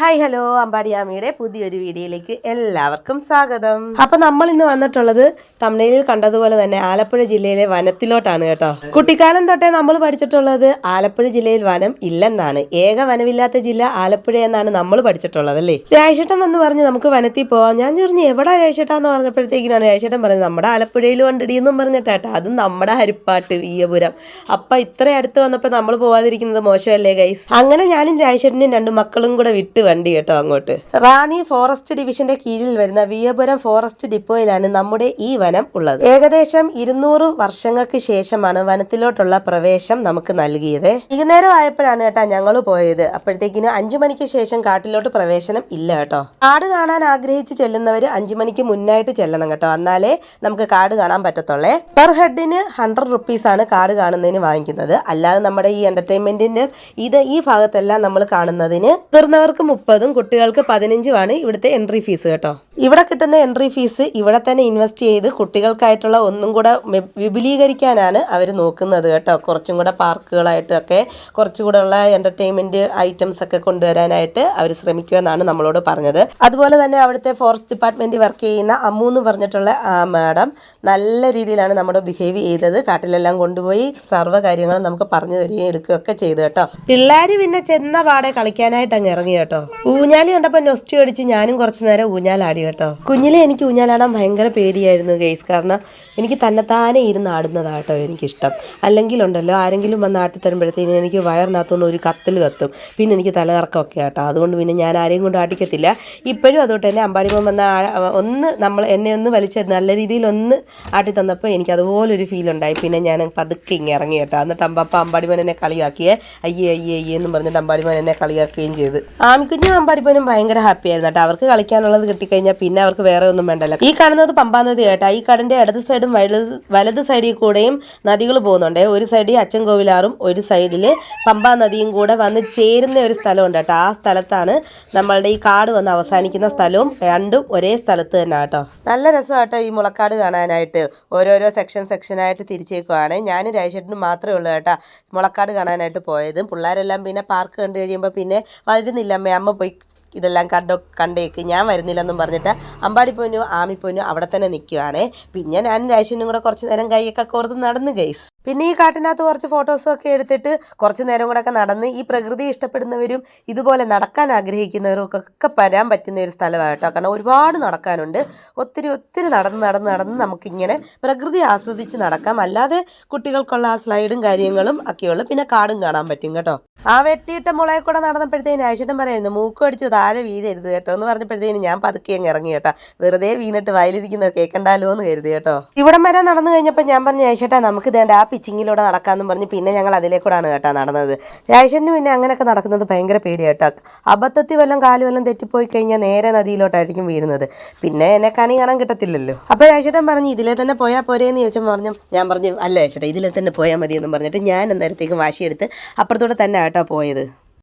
Hi hello അമ്പാടിയാമ്മയുടെ പുതിയൊരു വീഡിയോയിലേക്ക് എല്ലാവർക്കും സ്വാഗതം. അപ്പം നമ്മൾ ഇന്ന് വന്നിട്ടുള്ളത് തമിഴ്നാട്ടിൽ കണ്ടതുപോലെ തന്നെ ആലപ്പുഴ ജില്ലയിലെ വനത്തിലോട്ടാണ് കേട്ടോ. കുട്ടിക്കാലം തൊട്ടേ നമ്മൾ പഠിച്ചിട്ടുള്ളത് ആലപ്പുഴ ജില്ലയിൽ വനം ഇല്ലെന്നാണ്. ഏക വനമില്ലാത്ത ജില്ല ആലപ്പുഴ എന്നാണ് നമ്മൾ പഠിച്ചിട്ടുള്ളത് അല്ലേ. രാജേട്ടൻ വന്ന് പറഞ്ഞ് നമുക്ക് വനത്തിൽ പോവാം. ഞാൻ ചോദിച്ചു എവിടെ രാജേട്ടാന്ന് പറഞ്ഞപ്പോഴത്തേക്കിനാണ് രാജേട്ടൻ പറഞ്ഞത് നമ്മുടെ ആലപ്പുഴയിൽ കണ്ടിടിയെന്നും പറഞ്ഞിട്ടാട്ടോ. അതും നമ്മുടെ ഹരിപ്പാട്ട് വീയപുരം. അപ്പം ഇത്ര അടുത്ത് വന്നപ്പോൾ നമ്മൾ പോവാതിരിക്കുന്നത് മോശമല്ലേ ഗൈസ്. അങ്ങനെ ഞാനും രാജേട്ടനും രണ്ട് മക്കളും കൂടെ വിട്ട് വണ്ടി കേട്ടോ അങ്ങോട്ട്. റാന്നി ഫോറസ്റ്റ് ഡിവിഷന്റെ കീഴിൽ വരുന്ന വീയപുരം ഫോറസ്റ്റ് ഡിപ്പോയിലാണ് നമ്മുടെ ഈ വനം ഉള്ളത്. ഏകദേശം 200 വർഷങ്ങൾക്ക് ശേഷമാണ് വനത്തിലോട്ടുള്ള പ്രവേശം നമുക്ക് നൽകിയത്. വൈകുന്നേരം ആയപ്പോഴാണ് കേട്ടോ ഞങ്ങൾ പോയത്. അപ്പോഴത്തേക്കിന് 5 മണിക്ക് ശേഷം കാട്ടിലോട്ട് പ്രവേശനം ഇല്ല കേട്ടോ. കാട് കാണാൻ ആഗ്രഹിച്ച് ചെല്ലുന്നവര് 5 മണിക്ക് മുന്നായിട്ട് ചെല്ലണം കേട്ടോ. എന്നാലേ നമുക്ക് കാട് കാണാൻ പറ്റത്തുള്ളേ. പെർ ഹെഡിന് 100 റുപ്പീസ് ആണ് കാട് കാണുന്നതിന് വാങ്ങിക്കുന്നത്. അല്ലാതെ നമ്മുടെ ഈ എന്റർടൈൻമെന്റിന്റെ ഈ ഭാഗത്തെല്ലാം നമ്മൾ കാണുന്നതിന് മുതിർന്നവർക്ക് 30, കുട്ടികൾക്ക് 15 ഇവിടുത്തെ എൻട്രി ഫീസ് കേട്ടോ. ഇവിടെ കിട്ടുന്ന എൻട്രി ഫീസ് ഇവിടെ തന്നെ ഇൻവെസ്റ്റ് ചെയ്ത് കുട്ടികൾക്കായിട്ടുള്ള ഒന്നും കൂടെ വിപുലീകരിക്കാനാണ് അവർ നോക്കുന്നത് കേട്ടോ. കുറച്ചും കൂടെ പാർക്കുകളായിട്ടൊക്കെ കുറച്ചുകൂടെ ഉള്ള എന്റർടൈൻമെന്റ് ഐറ്റംസ് ഒക്കെ കൊണ്ടുവരാനായിട്ട് അവർ ശ്രമിക്കുമെന്നാണ് നമ്മളോട് പറഞ്ഞത്. അതുപോലെ തന്നെ അവിടുത്തെ ഫോറസ്റ്റ് ഡിപ്പാർട്ട്മെന്റ് വർക്ക് ചെയ്യുന്ന അമ്മു എന്ന് പറഞ്ഞിട്ടുള്ള മാഡം നല്ല രീതിയിലാണ് നമ്മുടെ ബിഹേവ് ചെയ്തത്. കാട്ടിലെല്ലാം കൊണ്ടുപോയി സർവ്വ കാര്യങ്ങളും നമുക്ക് പറഞ്ഞു തരികയും എടുക്കുകയൊക്കെ ചെയ്തു കേട്ടോ. പിള്ളേർ പിന്നെ ചെന്ന പാടെ കളിക്കാനായിട്ട് അങ്ങ് ഇറങ്ങി കേട്ടോ. ഊഞ്ഞാലി കണ്ടപ്പോൾ നൊസ്റ്റ് അടിച്ച് ഞാനും കുറച്ചു നേരം ഊഞ്ഞാലാടി കേട്ടോ. കുഞ്ഞിലെ എനിക്ക് ഊഞ്ഞാലാടാൻ ഭയങ്കര പേടിയായിരുന്നു ഗെയ്സ്. കാരണം എനിക്ക് തന്നെത്താനെ ഇരുന്ന് ആടുന്നതാട്ടോ എനിക്കിഷ്ടം. അല്ലെങ്കിൽ ഉണ്ടല്ലോ ആരെങ്കിലും വന്ന് ആട്ടി തരുമ്പോഴത്തേനും എനിക്ക് വയറിനകത്തുനിന്ന് ഒരു കത്തിൽ കത്തും. പിന്നെ എനിക്ക് തലകറക്കമൊക്കെ കേട്ടോ. അതുകൊണ്ട് പിന്നെ ഞാൻ ആരെയും കൊണ്ട് ആട്ടിക്കത്തില്ല. ഇപ്പോഴും അതുകൊണ്ട് തന്നെ അമ്പാടിമോൻ വന്ന എന്നെ ഒന്ന് വലിച്ച് നല്ല രീതിയിൽ ഒന്ന് ആട്ടി തന്നപ്പോൾ എനിക്ക് അതുപോലൊരു ഫീൽ ഉണ്ടായി. പിന്നെ ഞാൻ പതുക്കെ ഇങ്ങനെ ഇറങ്ങി കേട്ടോ. എന്നിട്ട് അമ്പാടിമോൻ എന്നെ കളിയാക്കിയേ. അയ്യേ എന്നും പറഞ്ഞിട്ട് അമ്പാടിമോൻ എന്നെ കളിയാക്കുകയും ചെയ്ത്. ആമിക്കുഞ്ഞും അമ്പാടിമോനും ഭയങ്കര ഹാപ്പി ആയിരുന്നു കേട്ടോ. അവർക്ക് കളിക്കാനുള്ളത് കിട്ടിക്കഴിഞ്ഞാൽ പിന്നെ അവർക്ക് വേറെ ഒന്നും വേണ്ടല്ലോ. ഈ കാണുന്നത് പമ്പാ നദി കേട്ടോ. ഈ കടന്റെ ഇടത് സൈഡും വലത് സൈഡിൽ കൂടെയും നദികൾ പോകുന്നുണ്ട്. ഒരു സൈഡിൽ അച്ചൻകോവിലാറും ഒരു സൈഡിൽ പമ്പാ നദിയും കൂടെ വന്ന് ചേരുന്ന ഒരു സ്ഥലമുണ്ട് കേട്ടോ. ആ സ്ഥലത്താണ് നമ്മളുടെ ഈ കാട് വന്ന് അവസാനിക്കുന്ന സ്ഥലവും. രണ്ടും ഒരേ സ്ഥലത്ത് തന്നെ കേട്ടോ. നല്ല രസമാട്ടോ ഈ മുളക്കാട് കാണാനായിട്ട്. ഓരോരോ സെക്ഷനായിട്ട് തിരിച്ചേക്കുവാണ്. ഞാനും രാജേട്ടനും മാത്രമേ ഉള്ളൂ കേട്ടോ മുളക്കാട് കാണാനായിട്ട് പോയത്. പിള്ളേരെല്ലാം പിന്നെ പാർക്ക് കണ്ടു കഴിയുമ്പോൾ പിന്നെ വരുന്നില്ല അമ്മ പോയി ഇതെല്ലാം കണ്ടേക്ക് ഞാൻ വരുന്നില്ലെന്നും പറഞ്ഞിട്ട് അമ്പാടിപ്പോനും ആമിപ്പോനും അവിടെ തന്നെ നിൽക്കുകയാണ്. പിന്നെ ഞാനും രാജേഷനും കൂടെ കുറച്ച് നേരം കൈയൊക്കെ കോർത്ത് നടന്നു ഗൈസ്. പിന്നെ ഈ കാട്ടിനകത്ത് കുറച്ച് ഫോട്ടോസും ഒക്കെ എടുത്തിട്ട് കുറച്ച് നേരം കൂടെ ഒക്കെ നടന്ന് ഈ പ്രകൃതി ഇഷ്ടപ്പെടുന്നവരും ഇതുപോലെ നടക്കാൻ ആഗ്രഹിക്കുന്നവർക്കൊക്കെ വരാൻ പറ്റുന്ന ഒരു സ്ഥലമാണ് കേട്ടോ. കാരണം ഒരുപാട് നടക്കാനുണ്ട്. ഒത്തിരി നടന്ന് നമുക്കിങ്ങനെ പ്രകൃതി ആസ്വദിച്ച് നടക്കാം. അല്ലാതെ കുട്ടികൾക്കുള്ള ആ സ്ലൈഡും കാര്യങ്ങളും ഒക്കെയുള്ളു. പിന്നെ കാടും കാണാൻ പറ്റും കേട്ടോ. ആ വെട്ടിയിട്ട മുളയെ കൂടെ നടന്നപ്പോഴത്തേന് രാജേട്ടൻ പറയുന്നു മൂക്ക് അടിച്ച് താഴെ വീഴരുത് കേട്ടോ എന്ന് പറഞ്ഞപ്പോഴത്തേന് ഞാൻ പതുക്കെ അങ്ങ് ഇറങ്ങി കേട്ടോ. വെറുതെ വീണിട്ട് വയലിരിക്കുന്നത് കേൾക്കണ്ടാലോ എന്ന് കരുതി കേട്ടോ. ഇവിടം വരെ നടന്നു കഴിഞ്ഞപ്പോൾ ഞാൻ പറഞ്ഞു രാജേട്ടാ നമുക്ക് ഇതേണ്ട ആ പിച്ചിങ്ങിലൂടെ നടക്കാമെന്നും പറഞ്ഞ് പിന്നെ ഞങ്ങൾ അതിലേക്കൂടാണ് കേട്ടോ നടന്നത്. രാജേട്ടന് പിന്നെ അങ്ങനെയൊക്കെ നടക്കുന്നത് ഭയങ്കര പേടി കേട്ടോ. അബദ്ധത്തിൽ കാല് തെറ്റിപ്പോയി കഴിഞ്ഞാൽ നേരെ നദിയിലോട്ടായിരിക്കും വീഴുന്നത്. പിന്നെ എന്നെ കണി കാണാൻ കിട്ടത്തില്ലല്ലോ. അപ്പോൾ രാജേട്ടൻ പറഞ്ഞു ഇതിലെ തന്നെ പോയാൽ പോരേന്ന് ചോദിച്ചപ്പോൾ ഞാൻ പറഞ്ഞു അല്ല രാജേട്ടാ ഇതിലെ തന്നെ പോയാൽ മതി എന്നും പറഞ്ഞിട്ട് ഞാൻ അന്നേരത്തേക്കും വാശിയെടുത്ത് അപ്പുറത്തൂടെ തന്നെ കേട്ടോ പോയത്.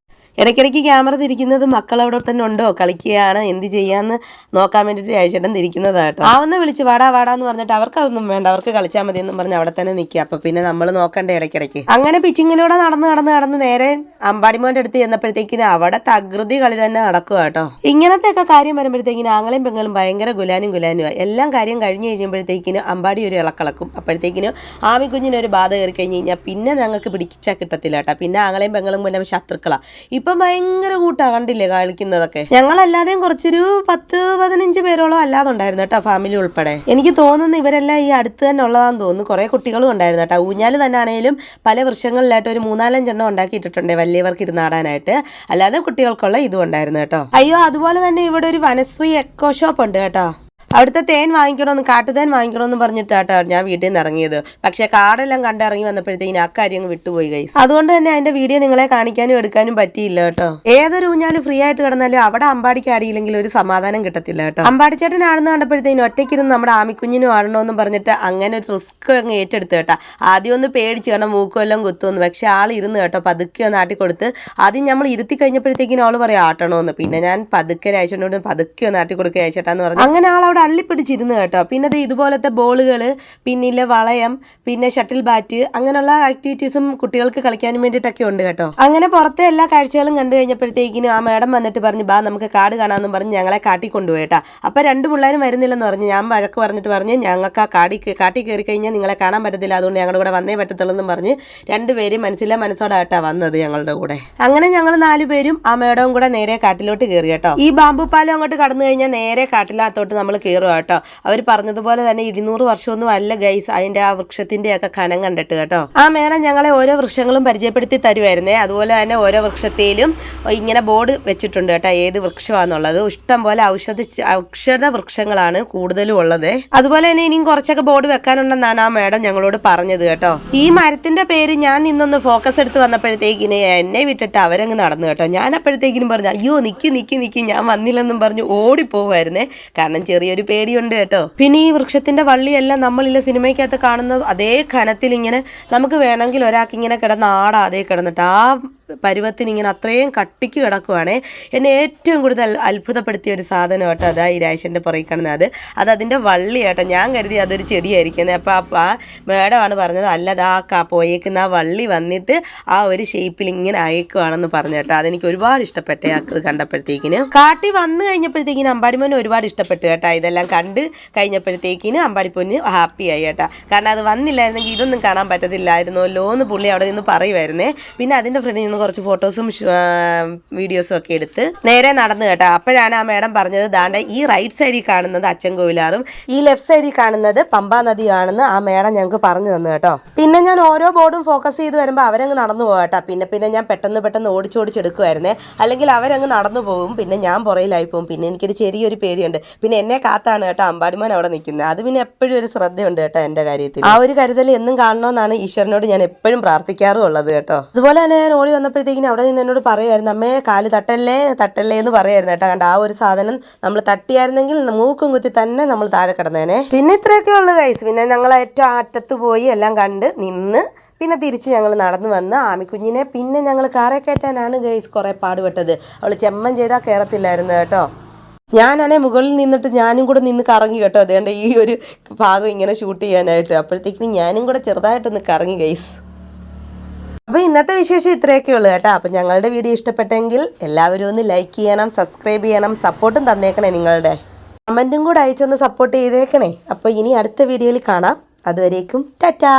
ഇടയ്ക്കിടയ്ക്ക് ക്യാമറ തിരിക്കുന്നത് മക്കളവിടെ തന്നെ ഉണ്ടോ കളിക്കുകയാണ് എന്ത് ചെയ്യാന്ന് നോക്കാൻ വേണ്ടിയിട്ട് രാജേട്ടൻ തിരിക്കുന്നതാട്ടോ. ആവുന്ന വിളിച്ച് വാടാന്ന് പറഞ്ഞിട്ട് അവർക്ക് അതൊന്നും വേണ്ട, അവർക്ക് കളിച്ചാൽ മതി എന്നും പറഞ്ഞ് അവിടെ തന്നെ നിൽക്കുക. അപ്പൊ പിന്നെ നമ്മൾ നോക്കണ്ടേ ഇടയ്ക്കിടയ്ക്ക്. അങ്ങനെ പിച്ചിങ്ങിലൂടെ നടന്ന് നേരെ അമ്പാടിമോന്റെ അടുത്ത് ചെന്നപ്പോഴത്തേക്കിന് അവിടെ തകൃതി കളി തന്നെ നടക്കുക കേട്ടോ. ഇങ്ങനത്തെ ഒക്കെ കാര്യം വരുമ്പോഴത്തേക്കിന് ആങ്ങളെയും പെങ്ങളും ഭയങ്കര ഗുലാനും എല്ലാം കാര്യം കഴിഞ്ഞ് കഴിയുമ്പോഴത്തേക്കിന് അമ്പാടി ഒരു ഇളക്കളക്കും. അപ്പോഴത്തേക്കിനും ആമിക്കുഞ്ഞിനൊരു ബാധ കയറി കഴിഞ്ഞ് കഴിഞ്ഞാൽ പിന്നെ ഞങ്ങൾക്ക് പിടിച്ചാൽ കിട്ടത്തില്ല കേട്ടോ. പിന്നെ ആങ്ങളെയും പെങ്ങളും പിന്നെ ശത്രുക്കളാ. ഇപ്പം ഭയങ്കര കൂട്ടാ കണ്ടില്ലേ കളിക്കുന്നതൊക്കെ. ഞങ്ങളല്ലാതെയും കുറച്ചൊരു 10-15 പേരോളം അല്ലാതെ ഉണ്ടായിരുന്നു കേട്ടോ ഫാമിലി ഉൾപ്പെടെ. എനിക്ക് തോന്നുന്നു ഇവരെല്ലാം ഈ അടുത്ത് തന്നെ ഉള്ളതാന്ന് തോന്നുന്നു. കുറെ കുട്ടികളും ഉണ്ടായിരുന്നു കേട്ടോ. ഊഞ്ഞാല് തന്നെ ആണെങ്കിലും പല വൃക്ഷങ്ങളിലായിട്ട് ഒരു 3-4 എണ്ണം ഉണ്ടാക്കിയിട്ടുണ്ട് വലിയവർക്ക് ഇരുന്നാടാനായിട്ട്. അല്ലാതെ കുട്ടികൾക്കുള്ള ഇതും ഉണ്ടായിരുന്നു കേട്ടോ. അയ്യോ അതുപോലെ തന്നെ ഇവിടെ ഒരു വനശ്രീ എക്കോ ഷോപ്പ് ഉണ്ട് കേട്ടോ. അവിടുത്തെ തേൻ വാങ്ങിക്കണമെന്ന് കാട്ടുതേൻ വാങ്ങിക്കണമെന്ന് പറഞ്ഞിട്ടാട്ടോ ഞാൻ വീട്ടിൽ നിന്ന് ഇറങ്ങിയത്. പക്ഷെ കാടെല്ലാം കണ്ടിറങ്ങി വന്നപ്പോഴത്തേക്കിന് അക്കാര്യം വിട്ടുപോയി ഗൈസ്. അതുകൊണ്ട് തന്നെ അതിന്റെ വീഡിയോ നിങ്ങളെ കാണിക്കാനും എടുക്കാനും പറ്റിയില്ല കേട്ടോ. ഏതൊരു ഊഞ്ഞാല് ഫ്രീ ആയിട്ട് കിടന്നാലും അവിടെ അമ്പാടിക്ക് ആടിയില്ലെങ്കിൽ ഒരു സമാധാനം കിട്ടത്തില്ല കേട്ടോ. അമ്പാടിച്ചേട്ടൻ ആടുന്ന കണ്ടപ്പോഴത്തേനും ഒറ്റയ്ക്കിരുന്ന് നമ്മുടെ ആമിക്കുഞ്ഞിനും ആടണമെന്നും പറഞ്ഞിട്ട് അങ്ങനെ ഒരു റിസ്ക് അങ്ങ് ഏറ്റെടുത്ത് കേട്ടോ. ആദ്യം ഒന്ന് പേടിച്ച് കാരണം മൂക്കുമെല്ലാം കുത്തുമെന്ന്. പക്ഷെ ആൾ ഇരുന്ന് കേട്ടോ പതുക്കെ ഒന്ന് ആട്ടിക്കൊടുത്ത്. ആദ്യം നമ്മൾ ഇരുത്തി കഴിഞ്ഞപ്പോഴത്തേക്കിനും അവള് പറയാം ആട്ടണമെന്ന്. പിന്നെ ഞാൻ പതുക്കെ രാജേട്ടനോട് പതുക്കെ ഒന്ന് ആട്ടിക്കൊടുക്കുക രാജേട്ടാന്ന് പറഞ്ഞു. അങ്ങനെ ആളവിടെ അവിടെ അള്ളിപ്പിടിച്ചിരുന്നു കേട്ടോ. പിന്നെ അത് ഇതുപോലത്തെ ബോളുകൾ, പിന്നിലെ വളയം, പിന്നെ ഷട്ടിൽ ബാറ്റ്, അങ്ങനെയുള്ള ആക്ടിവിറ്റീസും കുട്ടികൾക്ക് കളിക്കാനും വേണ്ടിയിട്ടൊക്കെ ഉണ്ട് കേട്ടോ. അങ്ങനെ പുറത്തെ എല്ലാ കാഴ്ചകളും കണ്ടു കഴിഞ്ഞപ്പോഴത്തേക്കിനും ആ മേഡം വന്നിട്ട് പറഞ്ഞു, ബാ നമുക്ക് കാട് കാണാമെന്നും പറഞ്ഞ് ഞങ്ങളെ കാട്ടി കൊണ്ടുപോയി കേട്ടോ. അപ്പോൾ 2 പിള്ളേരും വരുന്നില്ലെന്ന് പറഞ്ഞു. ഞാൻ വഴക്ക് പറഞ്ഞിട്ട് പറഞ്ഞ് ഞങ്ങൾക്ക് ആ കാട്ടി കയറി കഴിഞ്ഞാൽ നിങ്ങളെ കാണാൻ പറ്റത്തില്ല, അതുകൊണ്ട് ഞങ്ങളുടെ കൂടെ വന്നേ പറ്റത്തുള്ളൂ എന്നും പറഞ്ഞ് 2 പേരും മനസ്സോടായിട്ടാണ് വന്നത് ഞങ്ങളുടെ കൂടെ. അങ്ങനെ ഞങ്ങൾ 4 പേരും ആ മേഡവും കൂടെ നേരെ കാട്ടിലോട്ട് കയറി കേട്ടോ. ഈ ബാമ്പു പാലം അങ്ങോട്ട് കടന്നു കഴിഞ്ഞാൽ നേരെ കാട്ടിലകത്തോട്ട് നമ്മൾ കയറുക കേട്ടോ. അവർ പറഞ്ഞതുപോലെ തന്നെ 200 വർഷമൊന്നും അല്ല ഗൈസ്, അതിൻ്റെ ആ വൃക്ഷത്തിൻ്റെ ഒക്കെ കനം കണ്ടിട്ട് കേട്ടോ. ആ മേഡം ഞങ്ങളെ ഓരോ വൃക്ഷങ്ങളും പരിചയപ്പെടുത്തി തരുമായിരുന്നേ. അതുപോലെ തന്നെ ഓരോ വൃക്ഷത്തിലും ഇങ്ങനെ ബോർഡ് വെച്ചിട്ടുണ്ട് കേട്ടോ, ഏത് വൃക്ഷമാണെന്നുള്ളത്. ഇഷ്ടം പോലെ ഔഷധ വൃക്ഷങ്ങളാണ് കൂടുതലും ഉള്ളത്. അതുപോലെ തന്നെ ഇനിയും കുറച്ചൊക്കെ ബോർഡ് വെക്കാനുണ്ടെന്നാണ് ആ മേഡം ഞങ്ങളോട് പറഞ്ഞത് കേട്ടോ. ഈ മരത്തിന്റെ പേര് ഞാൻ ഇന്നൊന്ന് ഫോക്കസ് എടുത്ത് വന്നപ്പോഴത്തേക്കിന് എന്നെ വിട്ടിട്ട് അവരങ്ങ് നടന്നു കേട്ടോ. ഞാൻ അപ്പോഴത്തേക്കിനും പറഞ്ഞു, അയ്യോ നിക്ക് ഞാൻ വന്നില്ലെന്നും പറഞ്ഞു ഓടിപ്പോവായിരുന്നേ. കാരണം ചെറിയൊരു പേടിയുണ്ട് കേട്ടോ. പിന്നെ ഈ വൃക്ഷത്തിന്റെ വള്ളിയെല്ലാം നമ്മളില്ല സിനിമയ്ക്കകത്ത് കാണുന്ന അതേ ഖനത്തിൽ ഇങ്ങനെ നമുക്ക് വേണമെങ്കിൽ ഒരാൾക്ക് ഇങ്ങനെ കിടന്ന് ആടാതെ കിടന്നിട്ട് ആ പരുവത്തിന് ഇങ്ങനെ അത്രയും കട്ടിക്ക് കിടക്കുവാണേ. എന്നെ ഏറ്റവും കൂടുതൽ അത്ഭുതപ്പെടുത്തിയ ഒരു സാധനം കേട്ടോ അതാ ഈ രാശൻ്റെ പുറകെ കാണുന്നത്. അതിൻ്റെ വള്ളി കേട്ടോ. ഞാൻ കരുതി അതൊരു ചെടിയായിരിക്കുന്നത്. അപ്പോൾ ആ മേഡമാണ് പറഞ്ഞത്, അല്ലത് ആ പോയേക്കുന്ന ആ വള്ളി വന്നിട്ട് ആ ഒരു ഷേപ്പിൽ ഇങ്ങനെ അയക്കുവാണെന്ന് പറഞ്ഞു കേട്ടോ. അതെനിക്ക് ഒരുപാട് ഇഷ്ടപ്പെട്ടേ അത് കണ്ടപ്പോഴത്തേക്കിന്. കാട്ടി വന്നു കഴിഞ്ഞപ്പോഴത്തേക്കിന് അമ്പാടിമോന് ഒരുപാട് ഇഷ്ടപ്പെട്ടു കേട്ടോ. ഇതെല്ലാം കണ്ട് കഴിഞ്ഞപ്പോഴത്തേക്കിന് അമ്പാടിപ്പൊന്ന് ഹാപ്പിയായി കേട്ടോ. കാരണം അത് വന്നില്ലായിരുന്നെങ്കിൽ ഇതൊന്നും കാണാൻ പറ്റത്തില്ലായിരുന്നല്ലോ എന്ന് പുള്ളി അവിടെ നിന്ന് പറയുമായിരുന്നേ. പിന്നെ അതിൻ്റെ ഫ്രണ്ടിൽ നിന്ന് കുറച്ച് ഫോട്ടോസും വീഡിയോസും ഒക്കെ എടുത്ത് നേരെ നടന്നു കേട്ടോ. അപ്പോഴാണ് ആ മേഡം പറഞ്ഞത്, ദാണ്ട ഈ റൈറ്റ് സൈഡിൽ കാണുന്നത് അച്ചൻകോവിലാറും ഈ ലെഫ്റ്റ് സൈഡിൽ കാണുന്നത് പമ്പാ നദിയാണെന്ന് ആ മേഡം ഞങ്ങൾക്ക് പറഞ്ഞു തന്നു കേട്ടോ. പിന്നെ ഞാൻ ഓരോ ബോർഡും ഫോക്കസ് ചെയ്ത് വരുമ്പോൾ അവരങ്ങ് നടന്നു പോകും കേട്ടോ. പിന്നെ ഞാൻ പെട്ടെന്ന് ഓടിച്ചെടുക്കുമായിരുന്നേ. അല്ലെങ്കിൽ അവരങ്ങ് നടന്നു പോകും, പിന്നെ ഞാൻ പുറയിലായി പോകും. പിന്നെ എനിക്കൊരു ചെറിയൊരു പേടിയുണ്ട്. പിന്നെ എന്നെ കാത്താണ് കേട്ടോ അമ്പാടിമോൻ അവിടെ നിൽക്കുന്നത്. അത് പിന്നെ എപ്പോഴും ഒരു ശ്രദ്ധയുണ്ട് കേട്ടോ എൻ്റെ കാര്യത്തിൽ. ആ ഒരു കരുതൽ എന്നും കാണണമെന്നാണ് ഈശ്വരനോട് ഞാൻ എപ്പോഴും പ്രാർത്ഥിക്കാറുള്ളത് കേട്ടോ. അതുപോലെ തന്നെ ഞാൻ ഓടി വന്നപ്പോഴത്തേക്കിനും അവിടെ നിന്ന് എന്നോട് പറയുമായിരുന്നു, അമ്മേ കാല് തട്ടല്ലേ എന്ന് പറയുമായിരുന്നു കേട്ടോ. കണ്ട ആ ഒരു സാധനം നമ്മൾ തട്ടിയായിരുന്നെങ്കിൽ മൂക്കും കുത്തി തന്നെ നമ്മൾ താഴെ കിടന്നേനെ. പിന്നെ ഇത്രയൊക്കെ ഉള്ളു ഗൈസ്. പിന്നെ ഞങ്ങൾ ഏറ്റവും അറ്റത്ത് പോയി എല്ലാം കണ്ട് നിന്ന് പിന്നെ തിരിച്ച് ഞങ്ങൾ നടന്നു വന്ന് ആമിക്കുഞ്ഞിനെ പിന്നെ ഞങ്ങൾ കാറെ കയറ്റാനാണ് ഗൈസ് കുറേ പാടുപെട്ടത്. അവൾ ചെമ്മൻ ചെയ്താൽ കയറത്തില്ലായിരുന്നു കേട്ടോ. ഞാനാണെ മുകളിൽ നിന്നിട്ട് ഞാനും കൂടെ നിന്ന് കറങ്ങി കേട്ടോ. അതുകൊണ്ട് ഈ ഒരു ഭാഗം ഇങ്ങനെ ഷൂട്ട് ചെയ്യാനായിട്ട്. അപ്പോഴത്തേക്കും ഞാനും കൂടെ ചെറുതായിട്ടൊന്ന് കറങ്ങി ഗൈസ്. അപ്പോൾ ഇന്നത്തെ വിശേഷം ഇത്രയൊക്കെ ഉള്ളൂ കേട്ടോ. അപ്പോൾ ഞങ്ങളുടെ വീഡിയോ ഇഷ്ടപ്പെട്ടെങ്കിൽ എല്ലാവരും ഒന്ന് ലൈക്ക് ചെയ്യണം, സബ്സ്ക്രൈബ് ചെയ്യണം, സപ്പോർട്ടും തന്നേക്കണേ. നിങ്ങളുടെ കമൻറ്റും കൂടെ അയച്ചൊന്ന് സപ്പോർട്ട് ചെയ്തേക്കണേ. അപ്പോൾ ഇനി അടുത്ത വീഡിയോയിൽ കാണാം. അതുവരേക്കും ടാറ്റാ.